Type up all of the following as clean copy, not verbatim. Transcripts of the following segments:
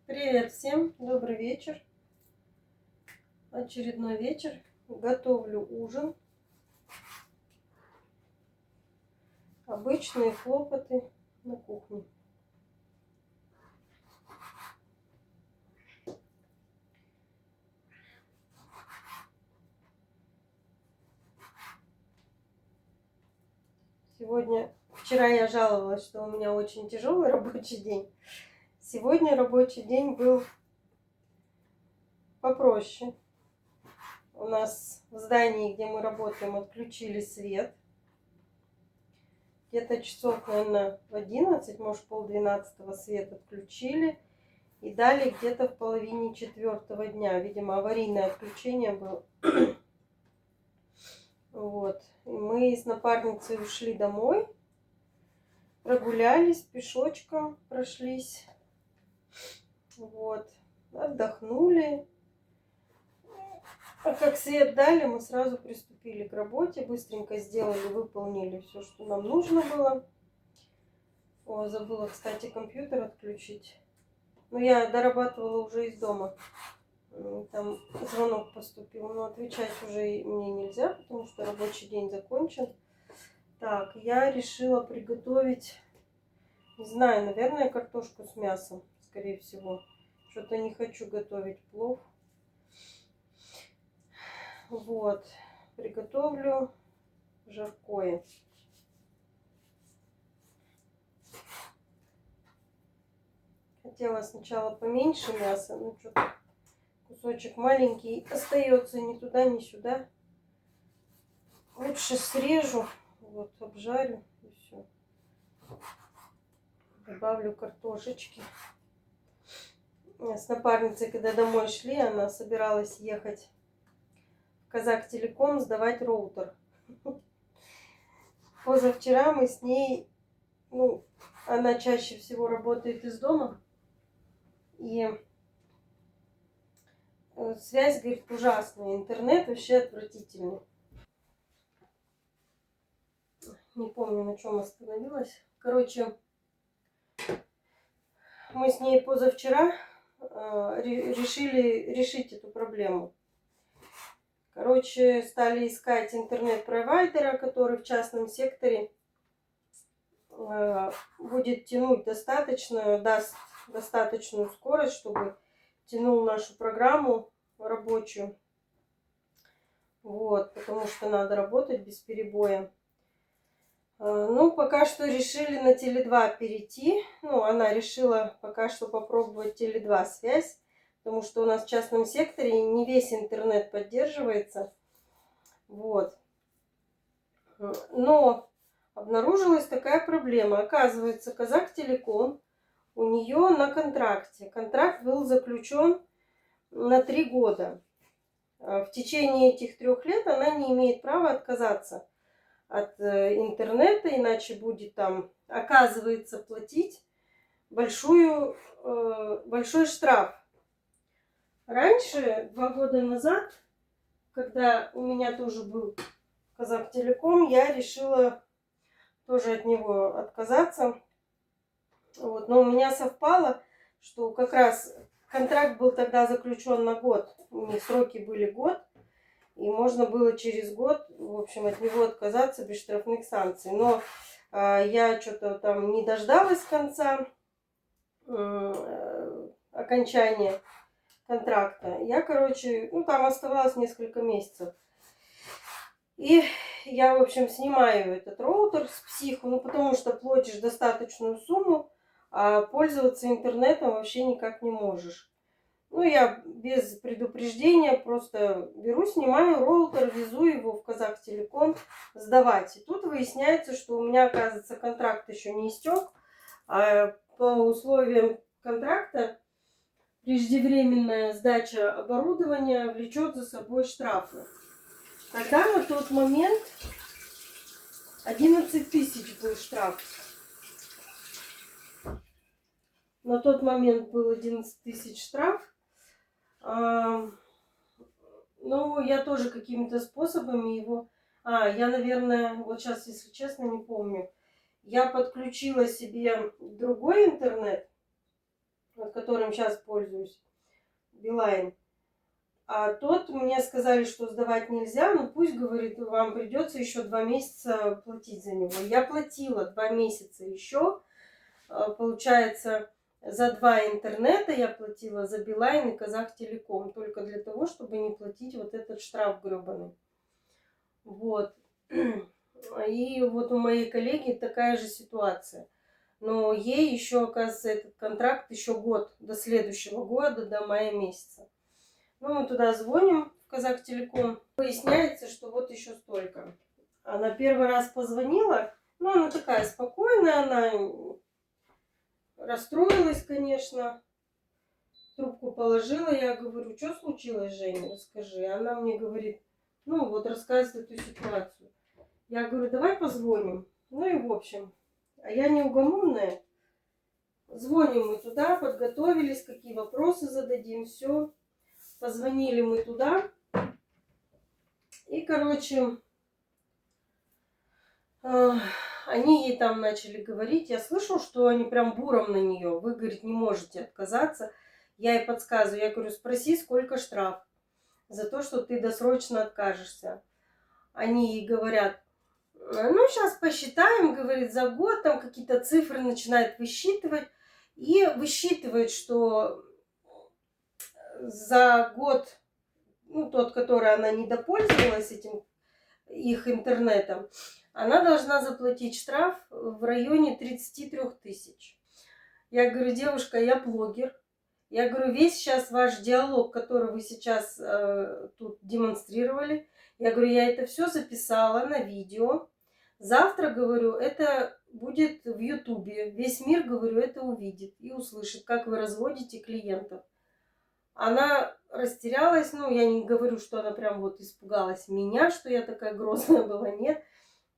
Привет всем, добрый вечер. Очередной вечер. Готовлю ужин. Обычные хлопоты на кухне. Вчера я жаловалась, что у меня очень тяжелый рабочий день. Сегодня рабочий день был попроще. У нас в здании, где мы работаем, отключили свет. Где-то часов, наверное, в 11, может, 11:30 свет отключили. И дали где-то в половине 4-го дня. Видимо, аварийное отключение было. Вот. И мы с напарницей ушли домой. Прогулялись пешочком, прошлись. Вот. Отдохнули. А как свет дали, мы сразу приступили к работе. Быстренько сделали, выполнили все, что нам нужно было. О, забыла, кстати, компьютер отключить. Но я дорабатывала уже из дома. Там звонок поступил, но отвечать уже мне нельзя, потому что рабочий день закончен. Так, я решила приготовить, не знаю, наверное, картошку с мясом, скорее всего. Что-то не хочу готовить плов. Вот, приготовлю жаркое. Хотела сначала поменьше мяса, но что-то кусочек маленький остается ни туда, ни сюда. Лучше срежу, вот, обжарю и все. Добавлю картошечки. С напарницей, когда домой шли, она собиралась ехать в Казахтелеком сдавать роутер. Позавчера мы с ней, она чаще всего работает из дома. И связь, говорит, ужасная. Интернет вообще отвратительный. Не помню, на чем остановилась. Короче, мы с ней позавчера решили решить эту проблему. Короче, стали искать интернет-провайдера, который в частном секторе будет тянуть даст достаточную скорость, чтобы тянул нашу программу рабочую. Вот, потому что надо работать без перебоя. Ну, пока что решили на Теле2 перейти. Она решила пока что попробовать Теле2 связь, потому что у нас в частном секторе не весь интернет поддерживается. Вот. Но обнаружилась такая проблема. Оказывается, Казахтелеком у нее на контракте. Контракт был заключен на 3 года. В течение этих 3 лет она не имеет права отказаться от интернета, иначе будет там, оказывается, платить большой штраф. Раньше, 2 года назад, когда у меня тоже был Казахтелеком, я решила тоже от него отказаться. Вот. Но у меня совпало, что как раз контракт был тогда заключен на год. У них сроки были год. И можно было через год, в общем, от него отказаться без штрафных санкций. Но я что-то там не дождалась конца окончания контракта. Я, там оставалось несколько месяцев. И я, в общем, снимаю этот роутер с Психу, потому что платишь достаточную сумму, а пользоваться интернетом вообще никак не можешь. Я без предупреждения просто беру, снимаю роутер, везу его в Казахтелеком сдавать. И тут выясняется, что у меня, оказывается, контракт еще не истек, а по условиям контракта преждевременная сдача оборудования влечет за собой штрафы. Тогда на тот момент 11 тысяч был штраф. На тот момент был 11 тысяч штраф. Я тоже какими-то способами его... я, наверное, вот сейчас, если честно, не помню. Я подключила себе другой интернет. вот, которым сейчас пользуюсь, Билайн. А тот мне сказали, что сдавать нельзя, ну пусть, говорит, вам придется еще 2 месяца платить за него. Я платила 2 месяца еще, получается, за 2 интернета я платила, за Билайн и Казахтелеком, только для того, чтобы не платить вот этот штраф гребаный. Вот. И вот у моей коллеги такая же ситуация. Но ей еще, оказывается, этот контракт еще год, до следующего года, до мая месяца. Ну, мы туда звоним, в Казахтелеком. Выясняется, что вот еще столько. Она первый раз позвонила, ну, она такая спокойная, она расстроилась, конечно. Трубку положила, я говорю, что случилось, Женя, расскажи. Она мне говорит, ну, вот рассказывает эту ситуацию. Я говорю, давай позвоним. Ну и в общем, а я неугомонная. Звоним мы туда, подготовились, какие вопросы зададим, все. Позвонили мы туда. И, короче, они ей там начали говорить. Я слышу, что они прям буром на нее. Вы, говорит, не можете отказаться. Я ей подсказываю. Я говорю, спроси, сколько штраф за то, что ты досрочно откажешься. Они ей говорят, ну, сейчас посчитаем, говорит, за год. Там какие-то цифры начинает высчитывать. И высчитывает, что за год, ну, тот, который она не допользовалась этим их интернетом, она должна заплатить штраф в районе 33 тысяч. Я говорю, девушка, я блогер. Я говорю, весь сейчас ваш диалог, который вы сейчас тут демонстрировали, я говорю, я это все записала на видео. Завтра, говорю, это будет в Ютубе. Весь мир, говорю, это увидит и услышит, как вы разводите клиентов. Она растерялась, ну, я не говорю, что она прям вот испугалась меня, что я такая грозная была, нет.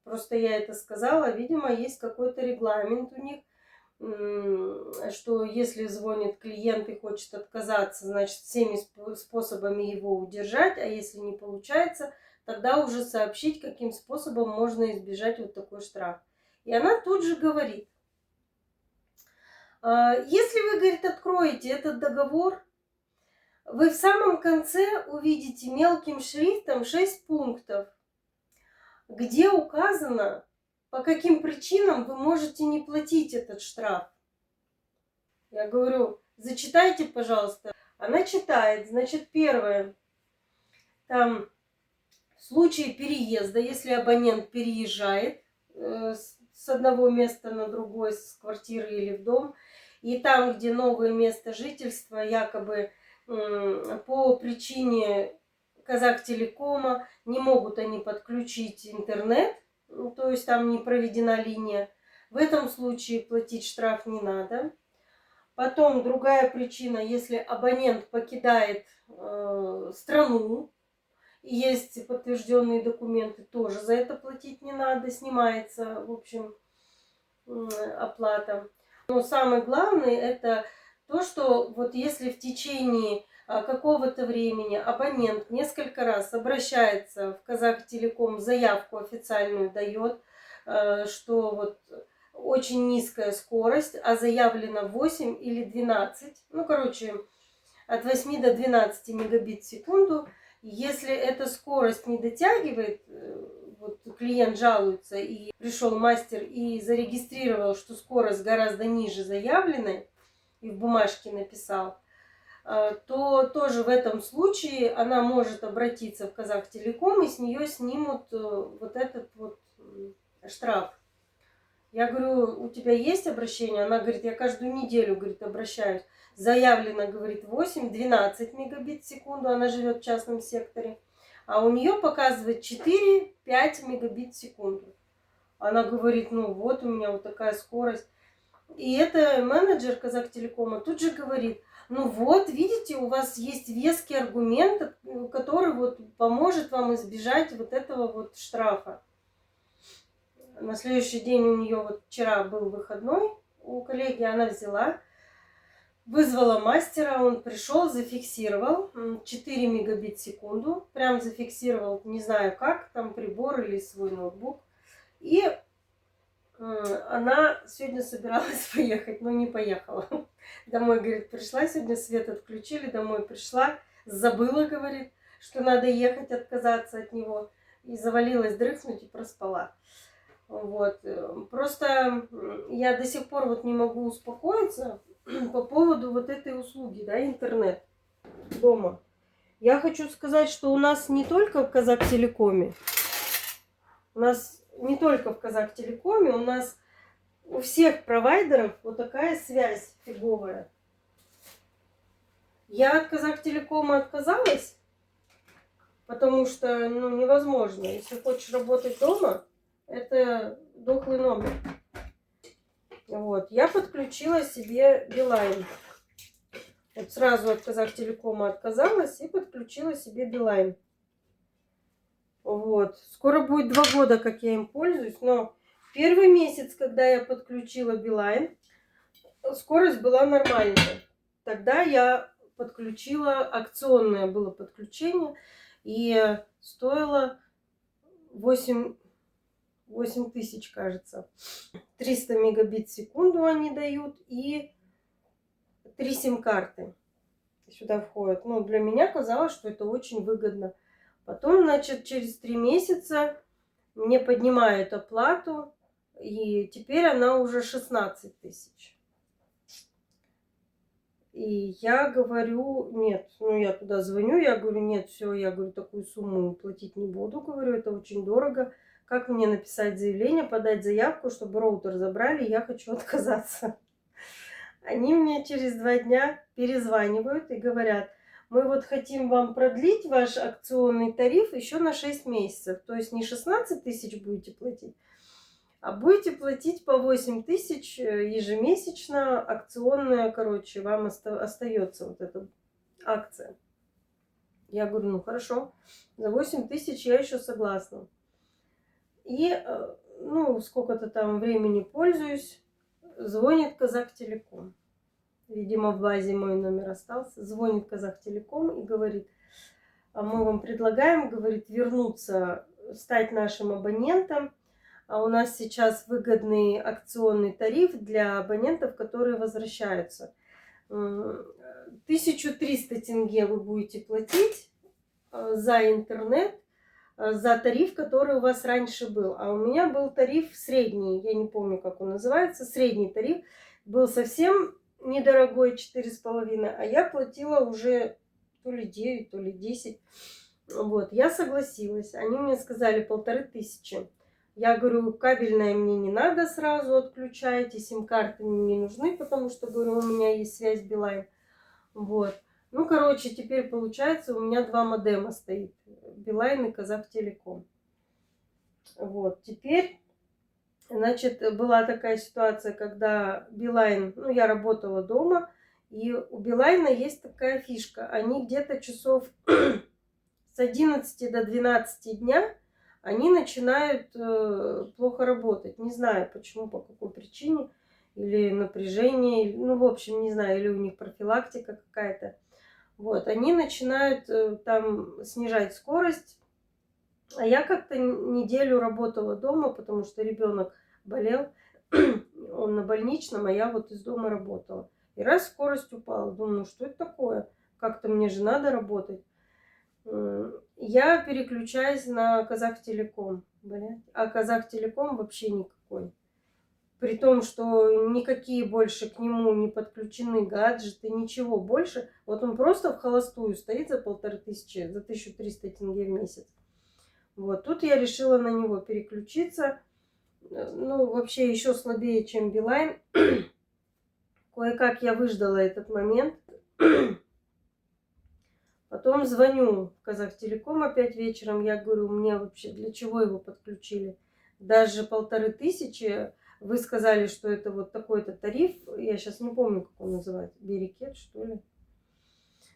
Просто я это сказала, видимо, есть какой-то регламент у них, что если звонит клиент и хочет отказаться, значит, всеми способами его удержать, а если не получается, тогда уже сообщить, каким способом можно избежать вот такой штраф. И она тут же говорит, если вы, говорит, откроете этот договор, вы в самом конце увидите мелким шрифтом 6 пунктов, где указано, по каким причинам вы можете не платить этот штраф. Я говорю, зачитайте, пожалуйста. Она читает. Значит, первое. Там в случае переезда, если абонент переезжает с одного места на другое, с квартиры или в дом, и там, где новое место жительства, якобы по причине Казахтелекома не могут они подключить интернет, то есть там не проведена линия. В этом случае платить штраф не надо. Потом другая причина, если абонент покидает страну, и есть подтвержденные документы, тоже за это платить не надо, снимается, в общем, оплата. Но самое главное это то, что вот если в течение какого-то времени абонент несколько раз обращается в Казахтелеком, заявку официальную дает, что вот очень низкая скорость, а заявлено 8 или 12, ну, короче, от 8 до 12 мегабит в секунду. Если эта скорость не дотягивает, вот клиент жалуется, и пришел мастер и зарегистрировал, что скорость гораздо ниже заявленной, и в бумажке написал, то тоже в этом случае она может обратиться в Казахтелеком, и с нее снимут вот этот вот штраф. Я говорю, у тебя есть обращение? Она говорит, я каждую неделю, говорит, обращаюсь. Заявлено, говорит, 8-12 мегабит в секунду, она живет в частном секторе. А у нее показывает 4-5 мегабит в секунду. Она говорит, ну вот у меня вот такая скорость. И это менеджер Казахтелекома тут же говорит, ну вот, видите, у вас есть веский аргумент, который вот поможет вам избежать вот этого вот штрафа. На следующий день у нее, вот вчера был выходной у коллеги, она взяла, вызвала мастера, он пришел, зафиксировал 4 мегабит в секунду, прям зафиксировал, не знаю как, там прибор или свой ноутбук. И она сегодня собиралась поехать, но не поехала. Домой, говорит, пришла, сегодня свет отключили, домой пришла, забыла, говорит, что надо ехать, отказаться от него. И завалилась дрыхнуть и проспала. Вот. Просто я до сих пор вот не могу успокоиться по поводу вот этой услуги, да, интернет дома. Я хочу сказать, что у нас не только в Казахтелекоме, у нас не только в Казахтелекоме, у нас у всех провайдеров вот такая связь фиговая. Я от Казахтелекома отказалась, потому что ну, невозможно. Если хочешь работать дома, это дохлый номер. Вот. Я подключила себе Билайн. Вот сразу от Казахтелекома отказалась и подключила себе Билайн. Вот. Скоро будет 2 года, как я им пользуюсь, но первый месяц, когда я подключила Билайн, скорость была нормальная. Тогда я подключила, акционное было подключение, и стоило 8 тысяч, кажется. 300 мегабит в секунду они дают, и 3 сим-карты сюда входят. Ну, для меня казалось, что это очень выгодно. Потом, значит, через 3 месяца мне поднимают оплату, и теперь она уже 16 тысяч. И я говорю, нет, ну я туда звоню, я говорю, нет, все, я говорю, такую сумму платить не буду, говорю, это очень дорого. Как мне написать заявление, подать заявку, чтобы роутер забрали, я хочу отказаться. Они мне через 2 дня перезванивают и говорят, мы вот хотим вам продлить ваш акционный тариф еще на 6 месяцев. То есть не 16 тысяч будете платить, а будете платить по 8 тысяч ежемесячно, акционная, короче, вам остается вот эта акция. Я говорю, ну хорошо, за 8 тысяч я еще согласна. И, ну, сколько-то там времени пользуюсь, звонит Казахтелеком. Видимо, в базе мой номер остался. Звонит Казахтелеком и говорит, а мы вам предлагаем, говорит, вернуться, стать нашим абонентом. А у нас сейчас выгодный акционный тариф для абонентов, которые возвращаются. 1300 тенге вы будете платить за интернет, за тариф, который у вас раньше был. А у меня был тариф средний, я не помню, как он называется, средний тариф. Был совсем недорогой, 4,5, а я платила уже то ли 9, то ли 10. Вот, я согласилась. Они мне сказали 1500. Я говорю, кабельное мне не надо, сразу отключайте, сим-карты мне не нужны, потому что, говорю, у меня есть связь Билайн. Вот. Ну, короче, теперь получается, у меня 2 модема стоит. Билайн и Казахтелеком. Вот, теперь, значит, была такая ситуация, когда Билайн, ну, я работала дома, и у Билайна есть такая фишка. Они где-то часов с 11 до 12 дня они начинают плохо работать. Не знаю почему, по какой причине. Или напряжение, ну, в общем, не знаю, или у них профилактика какая-то. Вот, они начинают там снижать скорость. А я как-то неделю работала дома, потому что ребенок болел. Он на больничном, а я вот из дома работала. И раз скорость упала, думаю, что это такое? Как-то мне же надо работать. Я переключаюсь на Казахтелеком, а Казахтелеком вообще никакой. При том, что никакие больше к нему не подключены гаджеты, ничего больше. Вот он просто в холостую стоит за 1500, за 1300 тенге в месяц. Вот, тут я решила на него переключиться. Ну, вообще еще слабее, чем Билайн. Кое-как я выждала этот момент. Потом звоню в Казахтелеком опять вечером. Я говорю, мне вообще для чего его подключили? Даже 1500. Вы сказали, что это вот такой-то тариф. Я сейчас не помню, как он называется. Берекет, что ли?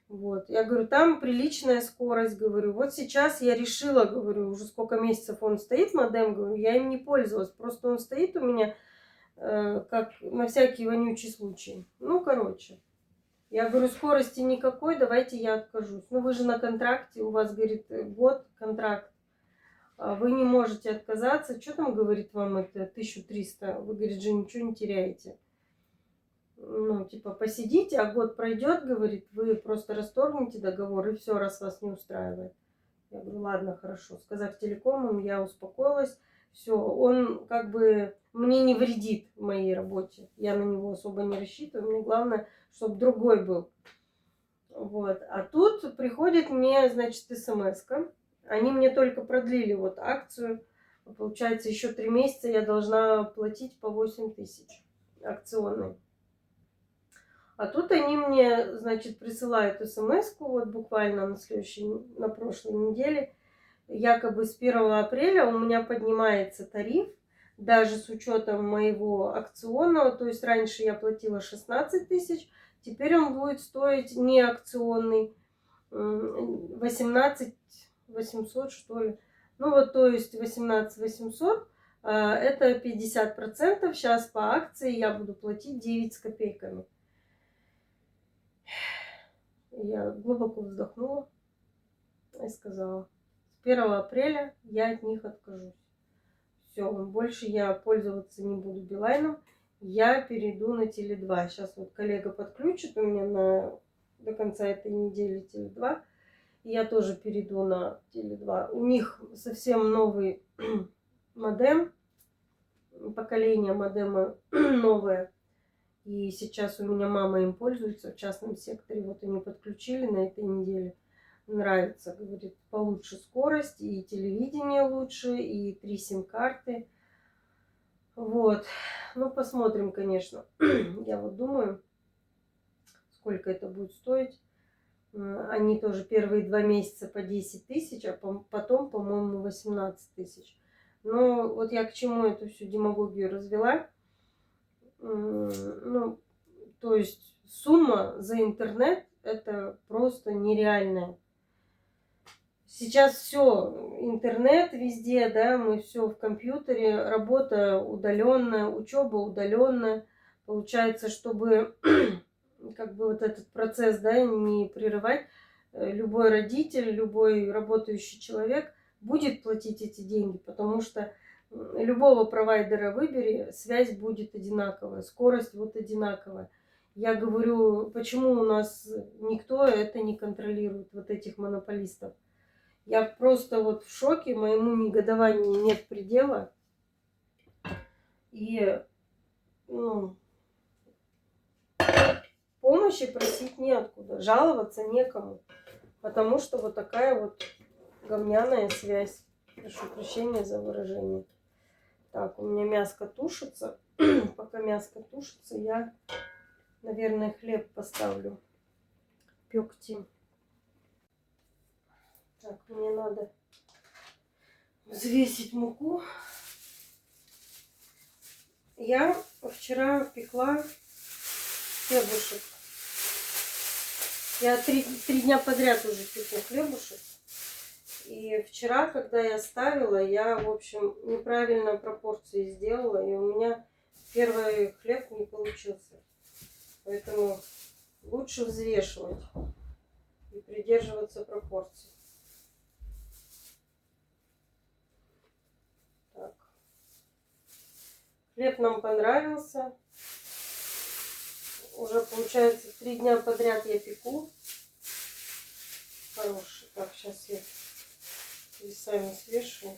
Вот. Я говорю, там приличная скорость. Говорю, вот сейчас я решила, говорю, уже сколько месяцев он стоит, модем. Говорю, я им не пользовалась. Просто он стоит у меня как на всякий вонючий случай. Ну, короче. Я говорю, скорости никакой, давайте я откажусь. Ну, вы же на контракте, у вас, говорит, год контракт. Вы не можете отказаться. Что там, говорит, вам это 1300? Вы, говорит, же ничего не теряете. ну, типа, посидите, а год пройдет, говорит, вы просто расторгните договор, и все, раз вас не устраивает. Я говорю, ладно, хорошо. С Казахтелекомом я успокоилась. Все, он как бы мне не вредит в моей работе. Я на него особо не рассчитываю. Мне главное, чтобы другой был. Вот. А тут приходит мне, значит, смс-ка. Они мне только продлили вот акцию. Получается, еще 3 месяца я должна платить по 8 тысяч акционной. А тут они мне, значит, присылают смс-ку вот буквально на прошлой неделе. Якобы с 1 апреля у меня поднимается тариф, даже с учетом моего акционного. То есть раньше я платила 16 тысяч, теперь он будет стоить не акционный 18 800, что ли. Ну вот, то есть 18 800, это 50%. Сейчас по акции я буду платить 9 с копейками. Я глубоко вздохнула и сказала, с 1 апреля я от них откажусь. Все, больше я пользоваться не буду Билайном, я перейду на Теле2. Сейчас вот коллега подключит у меня до конца этой недели Теле2, и я тоже перейду на Теле2. У них совсем новый модем, поколение модема новое. И сейчас у меня мама им пользуется в частном секторе. Вот они подключили на этой неделе. Нравится, говорит, получше скорость, и телевидение лучше, и 3 сим-карты. Вот. Ну, посмотрим, конечно. Я вот думаю, сколько это будет стоить. Они тоже первые 2 месяца по 10 тысяч, а потом, по-моему, 18 тысяч. Но вот я к чему эту всю демагогию развела. Ну, то есть сумма за интернет это просто нереальная. Сейчас все, интернет везде, да, мы все в компьютере, работа удаленная, учеба удаленная. Получается, чтобы как бы вот этот процесс, да, не прерывать, любой родитель, любой работающий человек будет платить эти деньги, потому что любого провайдера выбери, связь будет одинаковая, скорость вот одинаковая. Я говорю, почему у нас никто это не контролирует, вот этих монополистов. Я просто вот в шоке, моему негодованию нет предела. И ну, помощи просить неоткуда, жаловаться некому. Потому что вот такая вот говняная связь. Прошу прощения за выражение. Так, у меня мяско тушится. Пока мяско тушится, я, наверное, хлеб поставлю пекти. Так, мне надо взвесить муку. Я вчера пекла хлебушек. Я три дня подряд уже пеку хлебушек. И вчера, когда я ставила, я, в общем, неправильно пропорции сделала. И у меня первый хлеб не получился. Поэтому лучше взвешивать и придерживаться пропорций. Так. Хлеб нам понравился. Уже, получается, 3 дня подряд я пеку. Хороший. Так, сейчас я весами свешу.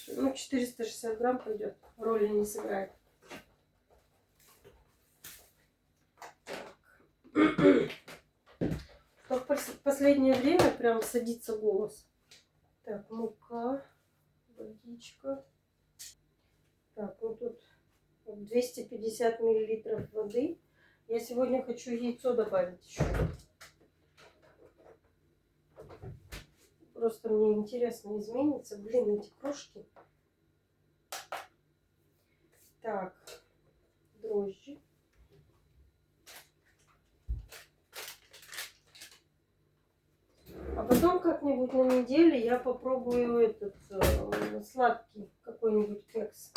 Ну, 460 грамм пойдет. Роли не сыграет. В последнее время прям садится голос. Так, мука, водичка. Так, ну тут 250 миллилитров воды. Я сегодня хочу яйцо добавить еще. Просто мне интересно, изменится. Блин, эти кружки. Так, дрожжи. А потом как-нибудь на неделе я попробую этот сладкий какой-нибудь кекс.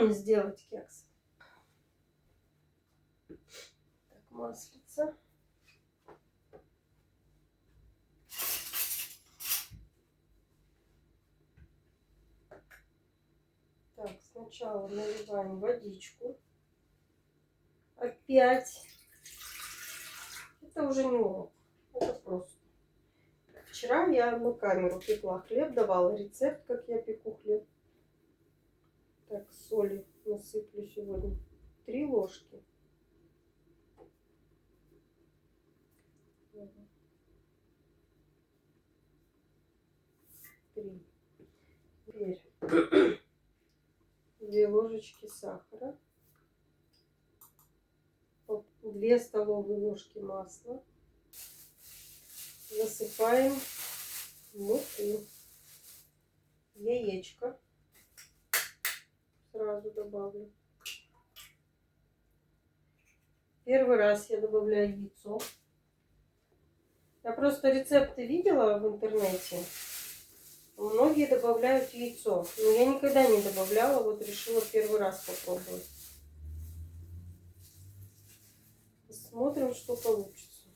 Сделать кекс. Так, маслица. Так, сначала наливаем водичку. 5. Это уже не урок. Это просто. Вчера я на камеру пекла хлеб, давала рецепт, как я пеку хлеб. Так, соли насыплю сегодня. 3 ложки. Три. Теперь 2 ложечки сахара. 2 столовые ложки масла. Засыпаем муку. Яичко. Сразу добавлю. Первый раз я добавляю яйцо. Я просто рецепты видела в интернете. Многие добавляют яйцо. Но я никогда не добавляла. Вот решила первый раз попробовать. Смотрим, что получится.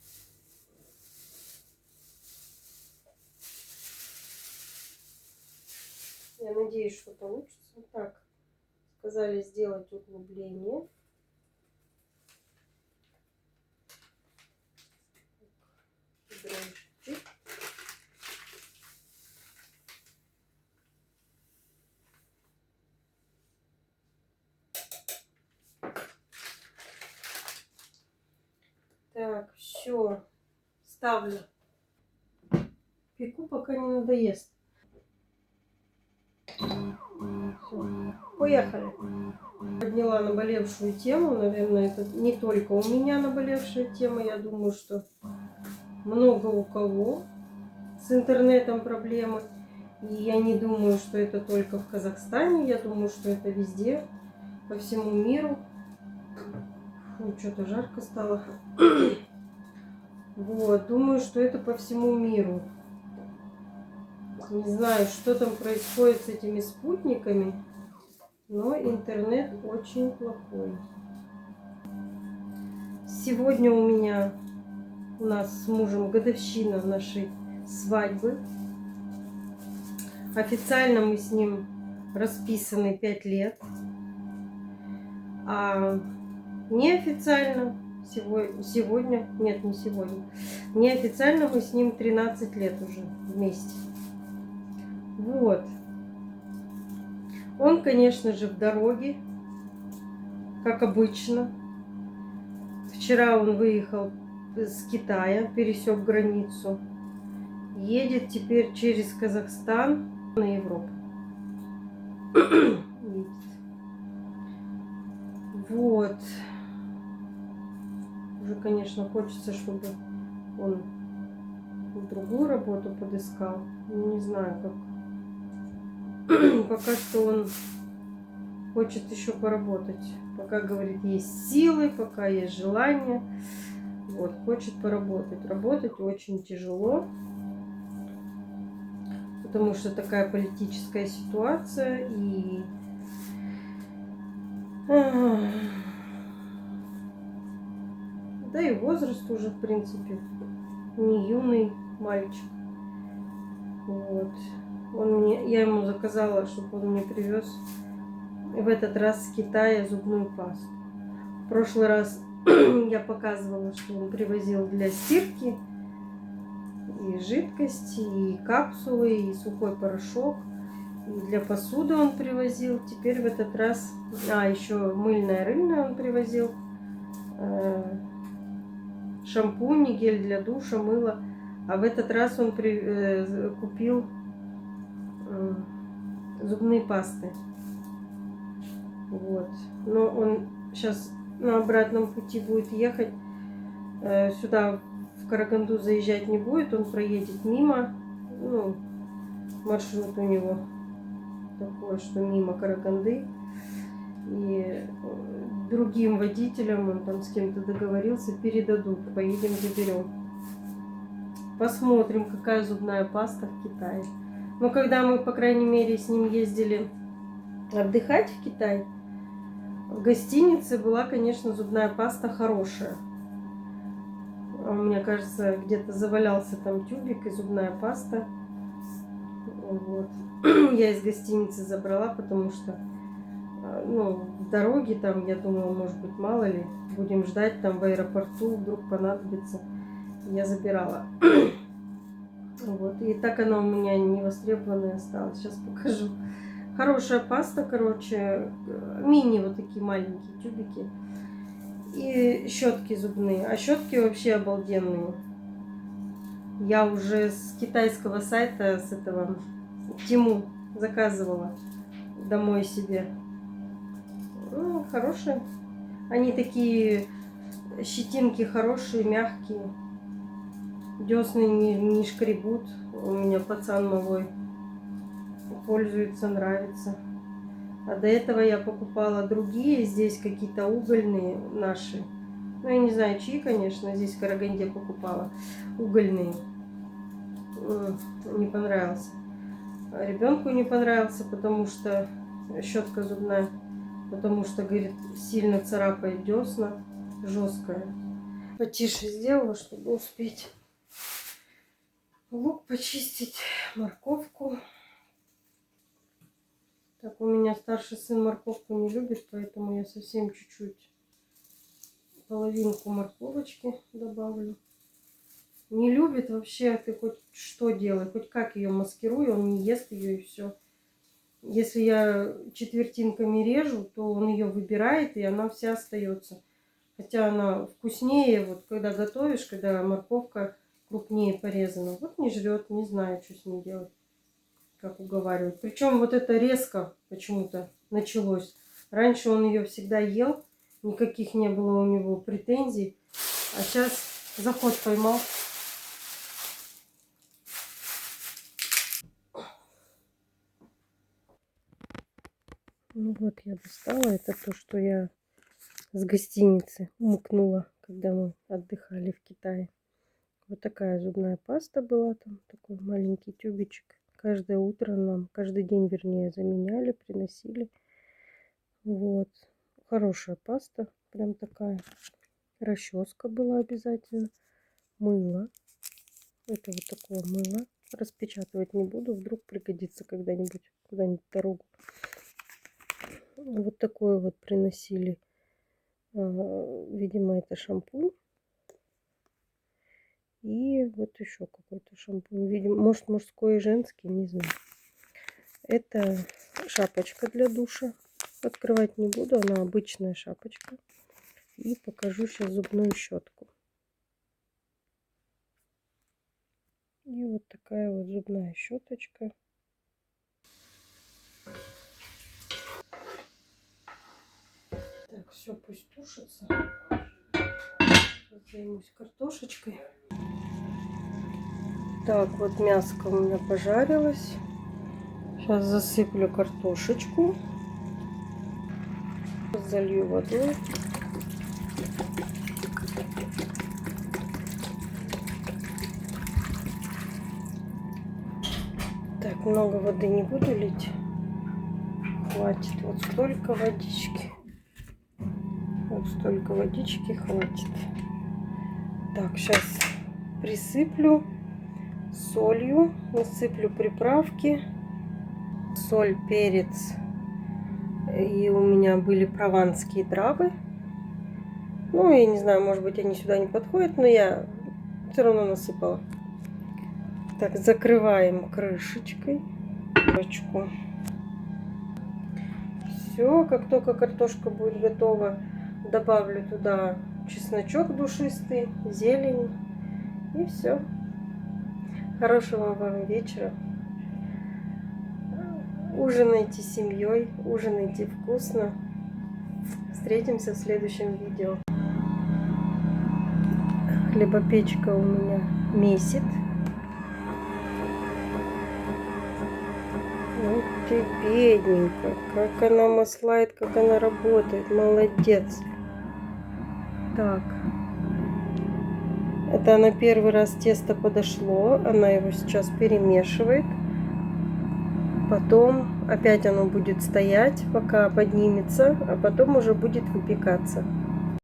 Я надеюсь, что получится. Так, сказали сделать углубление. Дрожжи. Так, все. Ставлю. Пеку, пока не надоест. Всё. Поехали. Подняла наболевшую тему. Наверное, это не только у меня наболевшая тема. Я думаю, что много у кого с интернетом проблемы. И я не думаю, что это только в Казахстане. Я думаю, что это везде, по всему миру. Фу, что-то жарко стало. Вот, думаю, что это по всему миру. Не знаю, что там происходит с этими спутниками, но интернет очень плохой. Сегодня у нас с мужем годовщина нашей свадьбы. Официально мы с ним расписаны 5 лет. А неофициально сегодня, нет, не сегодня, неофициально мы с ним 13 лет уже вместе. Вот. Он, конечно же, в дороге, как обычно. Вчера он выехал с Китая, пересек границу. Едет теперь через Казахстан на Европу. Вот. Уже, конечно, хочется, чтобы он другую работу подыскал. Не знаю, как. Пока что он хочет еще поработать. Пока, говорит, есть силы, пока есть желание. Вот, хочет поработать. Работать очень тяжело. Потому что такая политическая ситуация. И да и возраст уже, в принципе, не юный мальчик. Вот. Я ему заказала, чтобы он мне привез в этот раз с Китая зубную пасту. В прошлый раз я показывала, что он привозил для стирки и жидкости, и капсулы, и сухой порошок. И для посуды он привозил. Теперь в этот раз... еще мыльное-рыльное он привозил. Шампунь, гель для душа, мыло. А в этот раз он купил зубные пасты. Вот. Но он сейчас на обратном пути будет ехать. Сюда в Караганду заезжать не будет. Он проедет мимо. Ну, маршрут у него такой, что мимо Караганды. И другим водителям, он там с кем-то договорился, передадут. Поедем, заберем. Посмотрим, какая зубная паста в Китае. Но когда мы, по крайней мере, с ним ездили отдыхать в Китай, в гостинице была, конечно, зубная паста хорошая. Мне кажется, где-то завалялся там тюбик и зубная паста. Вот. Я из гостиницы забрала, потому что Ну, в дороге там, я думала, может быть, мало ли, будем ждать там в аэропорту, вдруг понадобится. Я забирала. Вот, и так она у меня не востребованная осталась. Сейчас покажу. Хорошая паста, короче, мини вот такие маленькие тюбики. И щетки зубные. А щетки вообще обалденные. Я уже с китайского сайта, с этого Тему заказывала домой себе. Ну, хорошие. Они такие, щетинки хорошие, мягкие. Десны не шкребут. У меня пацан малой пользуется, нравится. А до этого я покупала другие, здесь какие-то угольные наши. Ну, я не знаю, чьи, конечно, здесь в Караганде покупала. Угольные. Не понравился. А ребенку не понравился, потому что щетка зубная. Потому что, говорит, сильно царапает десна. Жесткая. Потише сделала, чтобы успеть лук почистить, морковку. Так, у меня старший сын морковку не любит, поэтому я совсем чуть-чуть, половинку морковочки добавлю. Не любит вообще, ты хоть что делай, хоть как ее маскируй, он не ест ее и все. Если я четвертинками режу, то он ее выбирает, и она вся остается. Хотя она вкуснее, вот когда готовишь, когда морковка крупнее порезана. Вот не жрет, не знаю, что с ней делать, как уговаривать. Причем вот это резко почему-то началось. Раньше он ее всегда ел, никаких не было у него претензий. А сейчас заход поймал. Ну вот я достала. Это то, что я с гостиницы умыкнула, когда мы отдыхали в Китае. Вот такая зубная паста была, там такой маленький тюбичек. Каждое утро нам, каждый день, вернее, заменяли, приносили. Вот. Хорошая паста, прям такая. Расческа была обязательно. Мыло. Это вот такое мыло. Распечатывать не буду, вдруг пригодится когда-нибудь, куда-нибудь в дорогу. Вот такое вот приносили. Видимо, это шампунь. И вот еще какой-то шампунь. Видимо, может, мужской и женский, не знаю. Это шапочка для душа. Открывать не буду, она обычная шапочка. И покажу сейчас зубную щетку. И вот такая вот зубная щеточка. Так, все, пусть тушится. Займусь картошечкой. Так, вот мяско у меня пожарилось. Сейчас засыплю картошечку. Залью водой. Так, много воды не буду лить. Хватит вот столько водички. Вот столько водички хватит. Так, сейчас присыплю солью, насыплю приправки. Соль, перец. И у меня были прованские травы. Ну, я не знаю, может быть, они сюда не подходят, но я все равно насыпала. Так, закрываем крышечкой. Все, как только картошка будет готова, добавлю туда чесночок душистый, зелень. И все. Хорошего вам вечера. Ужинайте с семьей, ужинайте вкусно. Встретимся в следующем видео. Хлебопечка у меня месит. Вот ты бедненькая. Как она маслает, как она работает. Молодец. Так. Это она первый раз тесто подошло. Она его сейчас перемешивает. Потом опять оно будет стоять, пока поднимется, а потом уже будет выпекаться.